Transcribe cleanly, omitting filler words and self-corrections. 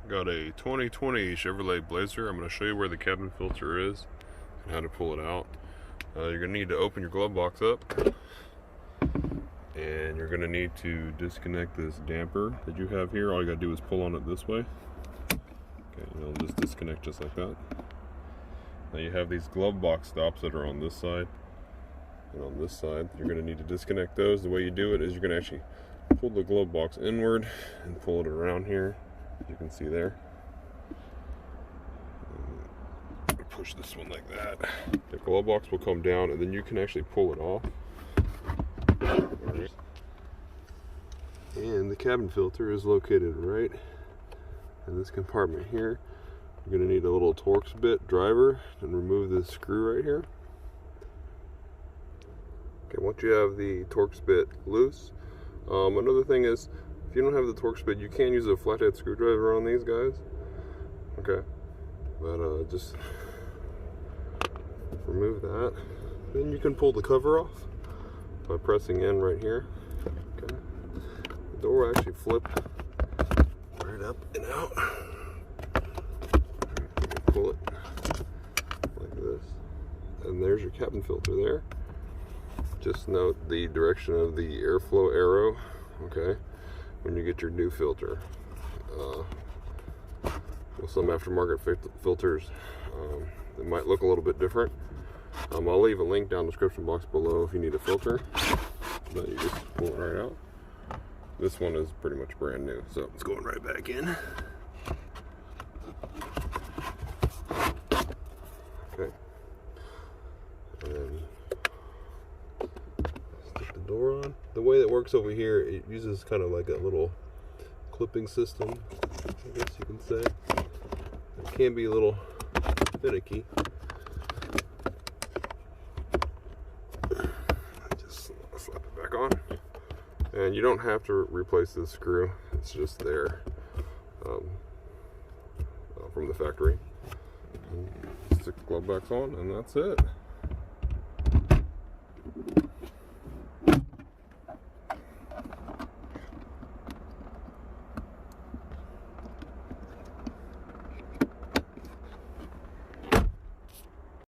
Got a 2020 Chevrolet Blazer. I'm going to show you where the cabin filter is and how to pull it out. You're going to need to open your glove box up, and you're going to need to disconnect this damper that you have here. All you got to do is pull on it this way. Okay, and it'll just disconnect just like that. Now you have these glove box stops that are on this side and on this side. You're going to need to disconnect those. The way you do it is you're going to actually pull the glove box inward and pull it around here, as you can see there. Push this one like that. The glove box will come down, and then you can actually pull it off. And the cabin filter is located right in this compartment here. You're going to need a little Torx bit driver and remove this screw right here. Okay, once you have the Torx bit loose, another thing is, if you don't have the Torx bit, you can use a flathead screwdriver on these guys. Okay, but just remove that. Then you can pull the cover off by pressing in right here. Okay, the door will actually flip right up and out. Pull it like this, and there's your cabin filter there. Just note the direction of the airflow arrow, okay, when you get your new filter. With some aftermarket filters, it might look a little bit different. I'll leave a link down in the description box below if you need a filter. Then you just pull it right out. This one is pretty much brand new, so it's going right back in. Okay, and stick the door on. The way that works over here, it uses kind of like a little clipping system, I guess you can say. It can be a little finicky. Just slap it back on, and you don't have to replace this screw. It's just there from the factory. Stick the glove box on, and that's it.